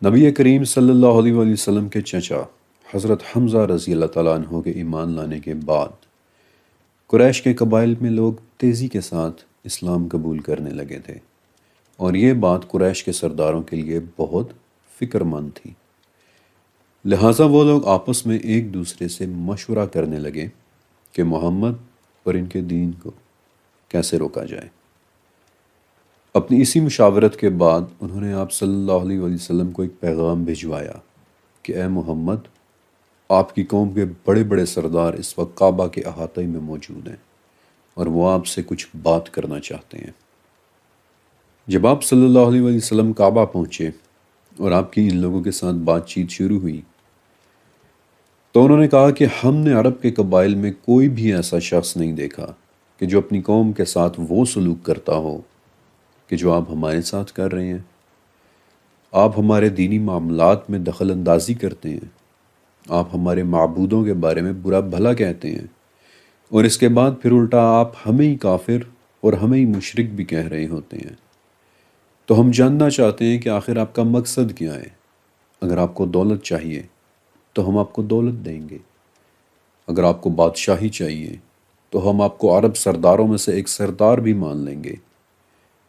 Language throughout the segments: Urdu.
نبی کریم صلی اللہ علیہ وآلہ وسلم کے چچا حضرت حمزہ رضی اللہ تعالیٰ عنہ کے ایمان لانے کے بعد قریش کے قبائل میں لوگ تیزی کے ساتھ اسلام قبول کرنے لگے تھے، اور یہ بات قریش کے سرداروں کے لیے بہت فکر مند تھی۔ لہٰذا وہ لوگ آپس میں ایک دوسرے سے مشورہ کرنے لگے کہ محمد اور ان کے دین کو کیسے روکا جائے۔ اپنی اسی مشاورت کے بعد انہوں نے آپ صلی اللہ علیہ وآلہ وسلم کو ایک پیغام بھجوایا کہ اے محمد، آپ کی قوم کے بڑے بڑے سردار اس وقت کعبہ کے احاطے میں موجود ہیں اور وہ آپ سے کچھ بات کرنا چاہتے ہیں۔ جب آپ صلی اللہ علیہ وآلہ وسلم کعبہ پہنچے اور آپ کی ان لوگوں کے ساتھ بات چیت شروع ہوئی تو انہوں نے کہا کہ ہم نے عرب کے قبائل میں کوئی بھی ایسا شخص نہیں دیکھا کہ جو اپنی قوم کے ساتھ وہ سلوک کرتا ہو کہ جو آپ ہمارے ساتھ کر رہے ہیں۔ آپ ہمارے دینی معاملات میں دخل اندازی کرتے ہیں، آپ ہمارے معبودوں کے بارے میں برا بھلا کہتے ہیں، اور اس کے بعد پھر الٹا آپ ہمیں ہی کافر اور ہمیں ہی مشرک بھی کہہ رہے ہوتے ہیں۔ تو ہم جاننا چاہتے ہیں کہ آخر آپ کا مقصد کیا ہے۔ اگر آپ کو دولت چاہیے تو ہم آپ کو دولت دیں گے، اگر آپ کو بادشاہی چاہیے تو ہم آپ کو عرب سرداروں میں سے ایک سردار بھی مان لیں گے،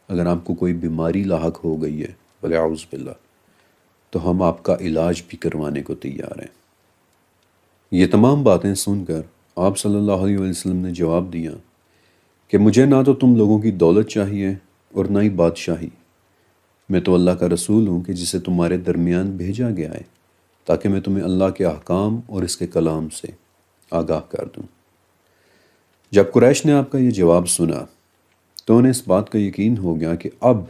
اگر آپ کو کوئی بیماری لاحق ہو گئی ہے وَلِعَوْذُ بِاللَّہ تو ہم آپ کا علاج بھی کروانے کو تیار ہیں۔ یہ تمام باتیں سن کر آپ صلی اللہ علیہ وآلہ وسلم نے جواب دیا کہ مجھے نہ تو تم لوگوں کی دولت چاہیے اور نہ ہی بادشاہی، میں تو اللہ کا رسول ہوں کہ جسے تمہارے درمیان بھیجا گیا ہے تاکہ میں تمہیں اللہ کے احکام اور اس کے کلام سے آگاہ کر دوں۔ جب قریش نے آپ کا یہ جواب سنا تو انہیں اس بات کا یقین ہو گیا کہ اب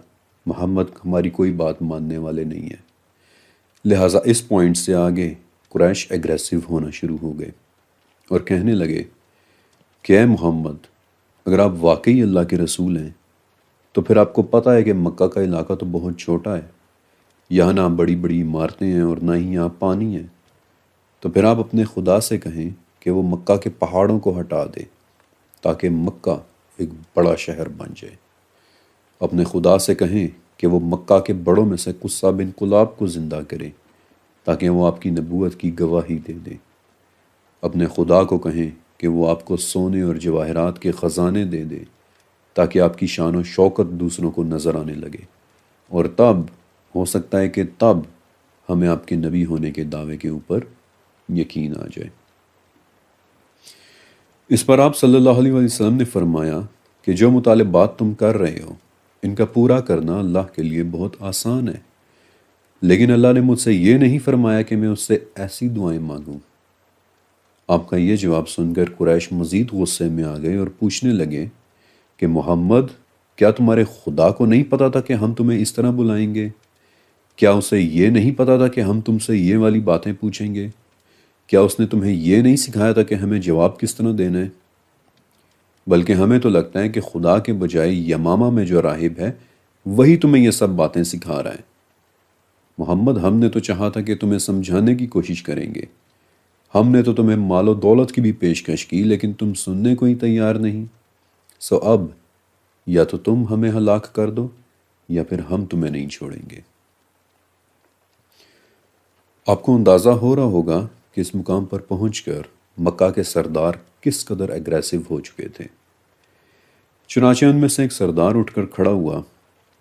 محمد ہماری کوئی بات ماننے والے نہیں ہیں۔ لہٰذا اس پوائنٹ سے آگے قریش ایگریسو ہونا شروع ہو گئے اور کہنے لگے کہ اے محمد، اگر آپ واقعی اللہ کے رسول ہیں تو پھر آپ کو پتہ ہے کہ مکہ کا علاقہ تو بہت چھوٹا ہے، یہاں نہ بڑی بڑی عمارتیں ہیں اور نہ ہی یہاں پانی ہے، تو پھر آپ اپنے خدا سے کہیں کہ وہ مکہ کے پہاڑوں کو ہٹا دے تاکہ مکہ ایک بڑا شہر بن جائے۔ اپنے خدا سے کہیں کہ وہ مکہ کے بڑوں میں سے قصہ بن کلاب کو زندہ کرے تاکہ وہ آپ کی نبوت کی گواہی دے دے۔ اپنے خدا کو کہیں کہ وہ آپ کو سونے اور جواہرات کے خزانے دے دے تاکہ آپ کی شان و شوکت دوسروں کو نظر آنے لگے، اور تب ہو سکتا ہے کہ تب ہمیں آپ کے نبی ہونے کے دعوے کے اوپر یقین آ جائے۔ اس پر آپ صلی اللہ علیہ وسلم نے فرمایا کہ جو مطالبات تم کر رہے ہو ان کا پورا کرنا اللہ کے لیے بہت آسان ہے، لیکن اللہ نے مجھ سے یہ نہیں فرمایا کہ میں اس سے ایسی دعائیں مانگوں۔ آپ کا یہ جواب سن کر قریش مزید غصے میں آ گئے اور پوچھنے لگے کہ محمد، کیا تمہارے خدا کو نہیں پتا تھا کہ ہم تمہیں اس طرح بلائیں گے؟ کیا اسے یہ نہیں پتا تھا کہ ہم تم سے یہ والی باتیں پوچھیں گے؟ کیا اس نے تمہیں یہ نہیں سکھایا تھا کہ ہمیں جواب کس طرح دینا ہے؟ بلکہ ہمیں تو لگتا ہے کہ خدا کے بجائے یمامہ میں جو راہب ہے وہی تمہیں یہ سب باتیں سکھا رہا ہے۔ محمد، ہم نے تو چاہا تھا کہ تمہیں سمجھانے کی کوشش کریں گے، ہم نے تو تمہیں مال و دولت کی بھی پیشکش کی، لیکن تم سننے کو ہی تیار نہیں۔ سو اب یا تو تم ہمیں ہلاک کر دو یا پھر ہم تمہیں نہیں چھوڑیں گے۔ آپ کو اندازہ ہو رہا ہوگا کہ اس مقام پر پہنچ کر مکہ کے سردار کس قدر ایگریسو ہو چکے تھے۔ چنانچہ ان میں سے ایک سردار اٹھ کر کھڑا ہوا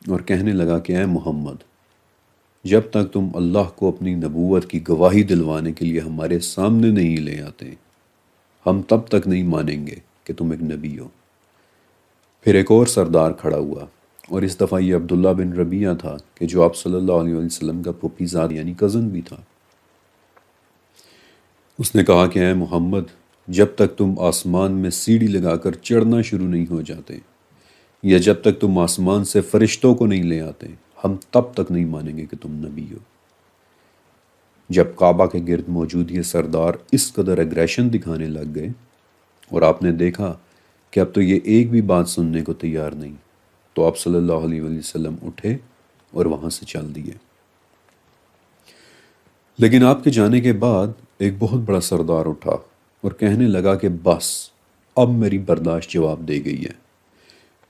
اور کہنے لگا کہ اے محمد، جب تک تم اللہ کو اپنی نبوت کی گواہی دلوانے کے لیے ہمارے سامنے نہیں لے آتے، ہم تب تک نہیں مانیں گے کہ تم ایک نبی ہو۔ پھر ایک اور سردار کھڑا ہوا، اور اس دفعہ یہ عبداللہ بن ربیعہ تھا کہ جو آپ صلی اللہ علیہ وسلم کا پھوپھی زاد یعنی کزن بھی تھا۔ اس نے کہا کہ اے محمد، جب تک تم آسمان میں سیڑھی لگا کر چڑھنا شروع نہیں ہو جاتے یا جب تک تم آسمان سے فرشتوں کو نہیں لے آتے، ہم تب تک نہیں مانیں گے کہ تم نبی ہو۔ جب کعبہ کے گرد موجود یہ سردار اس قدر ایگریشن دکھانے لگ گئے اور آپ نے دیکھا کہ اب تو یہ ایک بھی بات سننے کو تیار نہیں، تو آپ صلی اللہ علیہ وسلم اٹھے اور وہاں سے چل دیے۔ لیکن آپ کے جانے کے بعد ایک بہت بڑا سردار اٹھا اور کہنے لگا کہ بس اب میری برداشت جواب دے گئی ہے،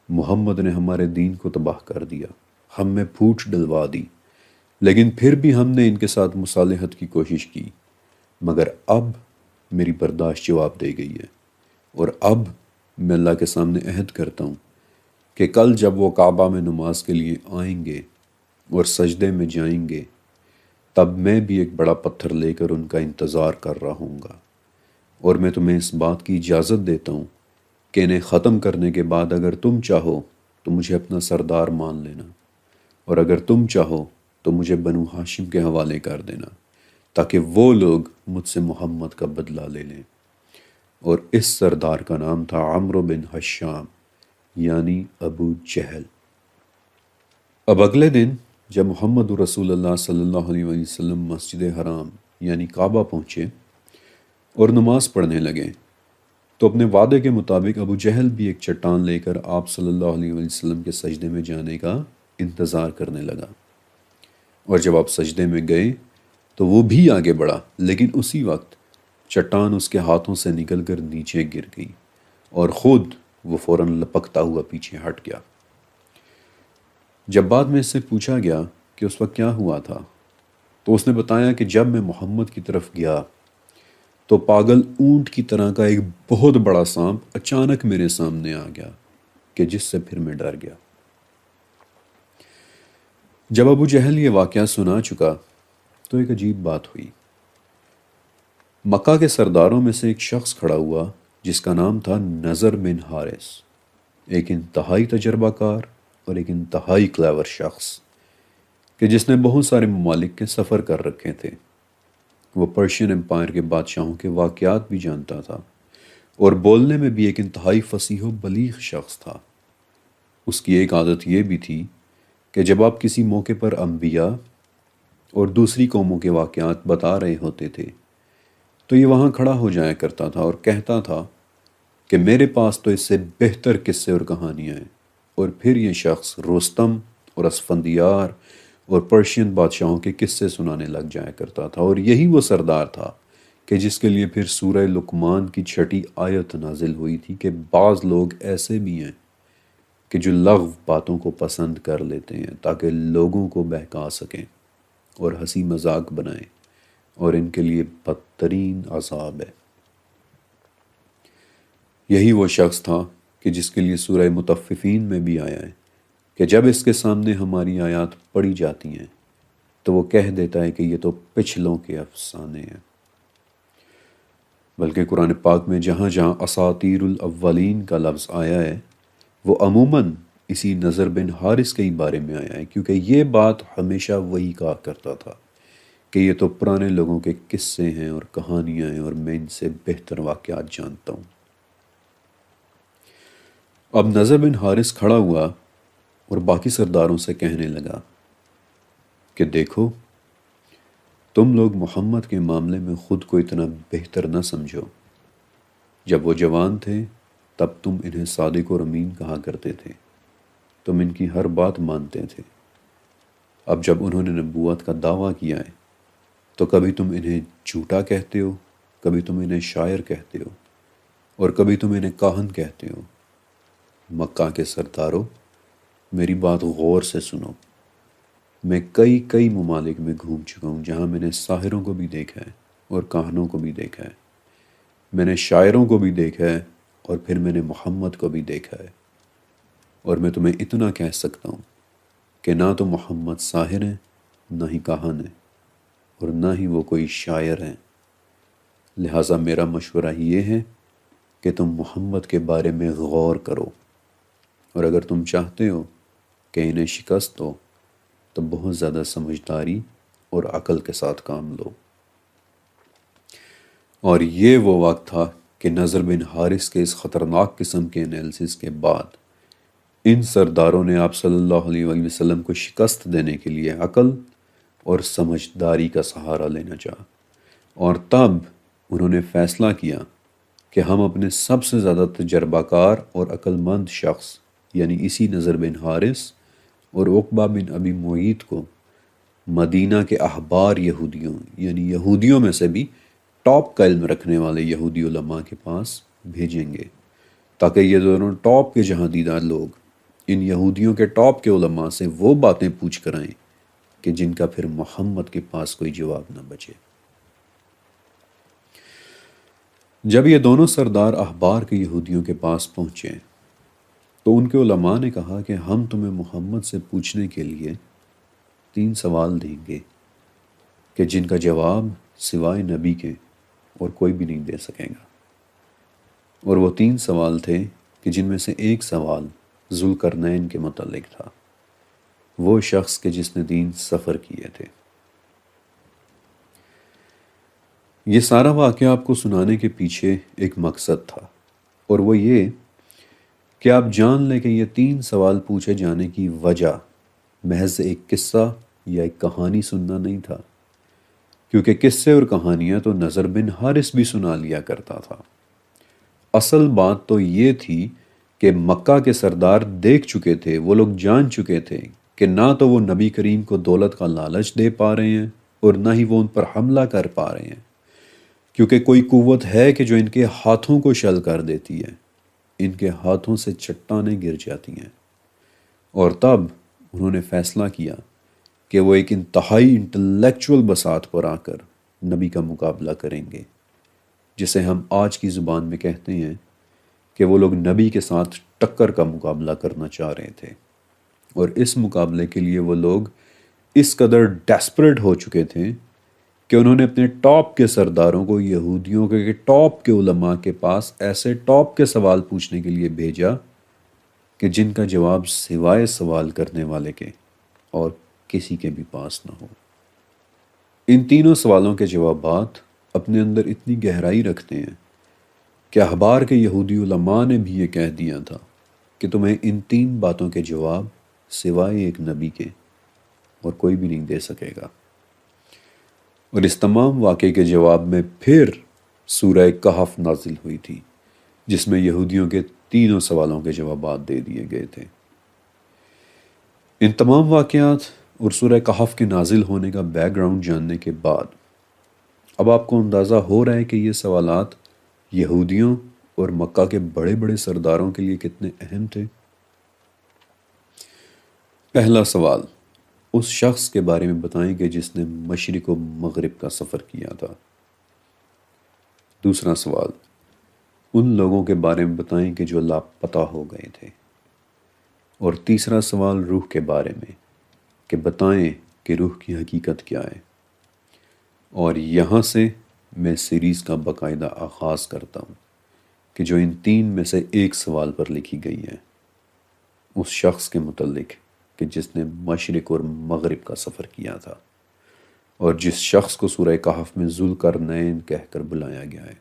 محمد نے ہمارے دین کو تباہ کر دیا، ہم میں پھوٹ ڈلوا دی، لیکن پھر بھی ہم نے ان کے ساتھ مصالحت کی کوشش کی، مگر اب میری برداشت جواب دے گئی ہے، اور اب میں اللہ کے سامنے عہد کرتا ہوں کہ کل جب وہ کعبہ میں نماز کے لیے آئیں گے اور سجدے میں جائیں گے، تب میں بھی ایک بڑا پتھر لے کر ان کا انتظار کر رہا ہوں گا، اور میں تمہیں اس بات کی اجازت دیتا ہوں کہ انہیں ختم کرنے کے بعد اگر تم چاہو تو مجھے اپنا سردار مان لینا، اور اگر تم چاہو تو مجھے بنو ہاشم کے حوالے کر دینا، تاکہ وہ لوگ مجھ سے محمد کا بدلہ لے لیں۔ اور اس سردار کا نام تھا عمرو بن حشام، یعنی ابو جہل۔ اب اگلے دن جب محمد رسول اللہ صلی اللہ علیہ وسلم مسجد حرام یعنی کعبہ پہنچے اور نماز پڑھنے لگے، تو اپنے وعدے کے مطابق ابو جہل بھی ایک چٹان لے کر آپ صلی اللہ علیہ وسلم کے سجدے میں جانے کا انتظار کرنے لگا، اور جب آپ سجدے میں گئے تو وہ بھی آگے بڑھا، لیکن اسی وقت چٹان اس کے ہاتھوں سے نکل کر نیچے گر گئی اور خود وہ فوراً لپکتا ہوا پیچھے ہٹ گیا۔ جب بعد میں اس سے پوچھا گیا کہ اس وقت کیا ہوا تھا، تو اس نے بتایا کہ جب میں محمد کی طرف گیا تو پاگل اونٹ کی طرح کا ایک بہت بڑا سانپ اچانک میرے سامنے آ گیا کہ جس سے پھر میں ڈر گیا۔ جب ابو جہل یہ واقعہ سنا چکا تو ایک عجیب بات ہوئی۔ مکہ کے سرداروں میں سے ایک شخص کھڑا ہوا جس کا نام تھا نضر بن حارث، ایک انتہائی تجربہ کار اور ایک انتہائی کلیور شخص کہ جس نے بہت سارے ممالک کے سفر کر رکھے تھے۔ وہ پرشین امپائر کے بادشاہوں کے واقعات بھی جانتا تھا اور بولنے میں بھی ایک انتہائی فصیح و بلیغ شخص تھا۔ اس کی ایک عادت یہ بھی تھی کہ جب آپ کسی موقع پر انبیاء اور دوسری قوموں کے واقعات بتا رہے ہوتے تھے تو یہ وہاں کھڑا ہو جایا کرتا تھا اور کہتا تھا کہ میرے پاس تو اس سے بہتر قصے اور کہانیاں ہیں، اور پھر یہ شخص رستم اور اسفندیار اور پرشین بادشاہوں کے قصے سنانے لگ جایا کرتا تھا، اور یہی وہ سردار تھا کہ جس کے لیے پھر سورہ لقمان کی 6 آیت نازل ہوئی تھی کہ بعض لوگ ایسے بھی ہیں کہ جو لغو باتوں کو پسند کر لیتے ہیں تاکہ لوگوں کو بہکا سکیں اور ہنسی مذاق بنائیں، اور ان کے لیے بدترین عذاب ہے۔ یہی وہ شخص تھا کہ جس کے لیے سورہ مطففین میں بھی آیا ہے کہ جب اس کے سامنے ہماری آیات پڑھی جاتی ہیں تو وہ کہہ دیتا ہے کہ یہ تو پچھلوں کے افسانے ہیں۔ بلکہ قرآن پاک میں جہاں جہاں اساطیر الاولین کا لفظ آیا ہے وہ عموماً اسی نضر بن حارث کے ہی بارے میں آیا ہے، کیونکہ یہ بات ہمیشہ وہی کہا کرتا تھا کہ یہ تو پرانے لوگوں کے قصے ہیں اور کہانیاں ہیں اور میں ان سے بہتر واقعات جانتا ہوں۔ اب نضر بن حارث کھڑا ہوا اور باقی سرداروں سے کہنے لگا کہ دیکھو، تم لوگ محمد کے معاملے میں خود کو اتنا بہتر نہ سمجھو۔ جب وہ جوان تھے تب تم انہیں صادق اور امین کہا کرتے تھے، تم ان کی ہر بات مانتے تھے۔ اب جب انہوں نے نبوت کا دعویٰ کیا ہے تو کبھی تم انہیں جھوٹا کہتے ہو، کبھی تم انہیں شاعر کہتے ہو، اور کبھی تم انہیں کاہن کہتے ہو۔ مکہ کے سرداروں، میری بات غور سے سنو۔ میں کئی ممالک میں گھوم چکا ہوں جہاں میں نے ساحروں کو بھی دیکھا ہے اور کاہنوں کو بھی دیکھا ہے، میں نے شاعروں کو بھی دیکھا ہے اور پھر میں نے محمد کو بھی دیکھا ہے، اور میں تمہیں اتنا کہہ سکتا ہوں کہ نہ تو محمد ساحر ہیں، نہ ہی کاہن ہیں، اور نہ ہی وہ کوئی شاعر ہیں۔ لہٰذا میرا مشورہ یہ ہے کہ تم محمد کے بارے میں غور کرو، اور اگر تم چاہتے ہو کہ انہیں شکست دو تو بہت زیادہ سمجھداری اور عقل کے ساتھ کام لو۔ اور یہ وہ وقت تھا کہ نضر بن حارث کے اس خطرناک قسم کے انالیسس کے بعد ان سرداروں نے آپ صلی اللہ علیہ وآلہ وسلم کو شکست دینے کے لیے عقل اور سمجھداری کا سہارا لینا چاہا، اور تب انہوں نے فیصلہ کیا کہ ہم اپنے سب سے زیادہ تجربہ کار اور عقل مند شخص یعنی اسی نضر بن حارث اور عقبہ بن ابی معیط کو مدینہ کے احبار یہودیوں یعنی یہودیوں میں سے بھی ٹاپ کا علم رکھنے والے یہودی علماء کے پاس بھیجیں گے، تاکہ یہ دونوں ٹاپ کے جہاں دیدہ لوگ ان یہودیوں کے ٹاپ کے علماء سے وہ باتیں پوچھ کر آئیں کہ جن کا پھر محمد کے پاس کوئی جواب نہ بچے۔ جب یہ دونوں سردار احبار کے یہودیوں کے پاس پہنچے تو ان کے علماء نے کہا کہ ہم تمہیں محمد سے پوچھنے کے لیے 3 سوال دیں گے کہ جن کا جواب سوائے نبی کے اور کوئی بھی نہیں دے سکے گا۔ اور وہ 3 سوال تھے کہ جن میں سے ایک سوال ذوالقرنین کے متعلق تھا، وہ شخص کہ جس نے 3 سفر کیے تھے۔ یہ سارا واقعہ آپ کو سنانے کے پیچھے ایک مقصد تھا، اور وہ یہ کہ آپ جان لیں کہ یہ 3 سوال پوچھے جانے کی وجہ محض ایک قصہ یا ایک کہانی سننا نہیں تھا، کیونکہ قصے اور کہانیاں تو نضر بن حارث بھی سنا لیا کرتا تھا۔ اصل بات تو یہ تھی کہ مکہ کے سردار دیکھ چکے تھے، وہ لوگ جان چکے تھے کہ نہ تو وہ نبی کریم کو دولت کا لالچ دے پا رہے ہیں اور نہ ہی وہ ان پر حملہ کر پا رہے ہیں، کیونکہ کوئی قوت ہے کہ جو ان کے ہاتھوں کو شل کر دیتی ہے، ان کے ہاتھوں سے چٹانیں گر جاتی ہیں۔ اور تب انہوں نے فیصلہ کیا کہ وہ ایک انتہائی انٹلیکچول بساط پر آ کر نبی کا مقابلہ کریں گے، جسے ہم آج کی زبان میں کہتے ہیں کہ وہ لوگ نبی کے ساتھ ٹکر کا مقابلہ کرنا چاہ رہے تھے۔ اور اس مقابلے کے لیے وہ لوگ اس قدر ڈیسپریٹ ہو چکے تھے کہ انہوں نے اپنے ٹاپ کے سرداروں کو یہودیوں کے ٹاپ کے علماء کے پاس ایسے ٹاپ کے سوال پوچھنے کے لیے بھیجا کہ جن کا جواب سوائے سوال کرنے والے کے اور کسی کے بھی پاس نہ ہو۔ ان تینوں سوالوں کے جوابات اپنے اندر اتنی گہرائی رکھتے ہیں کہ احبار کے یہودی علماء نے بھی یہ کہہ دیا تھا کہ تمہیں ان 3 باتوں کے جواب سوائے ایک نبی کے اور کوئی بھی نہیں دے سکے گا۔ اور اس تمام واقعے کے جواب میں پھر سورہ کہف نازل ہوئی تھی، جس میں یہودیوں کے 3 سوالوں کے جوابات دے دیے گئے تھے۔ ان تمام واقعات اور سورہ کہف کے نازل ہونے کا بیک گراؤنڈ جاننے کے بعد اب آپ کو اندازہ ہو رہا ہے کہ یہ سوالات یہودیوں اور مکہ کے بڑے بڑے سرداروں کے لیے کتنے اہم تھے۔ پہلا سوال اس شخص کے بارے میں بتائیں کہ جس نے مشرق و مغرب کا سفر کیا تھا۔ دوسرا سوال ان لوگوں کے بارے میں بتائیں کہ جو لاپتہ ہو گئے تھے۔ اور تیسرا سوال روح کے بارے میں کہ بتائیں کہ روح کی حقیقت کیا ہے۔ اور یہاں سے میں سیریز کا باقاعدہ آغاز کرتا ہوں کہ جو ان 3 میں سے ایک سوال پر لکھی گئی ہے، اس شخص کے متعلق کہ جس نے مشرق اور مغرب کا سفر کیا تھا اور جس شخص کو سورہ کہف میں ذوالقرنین کہہ کر بلایا گیا ہے۔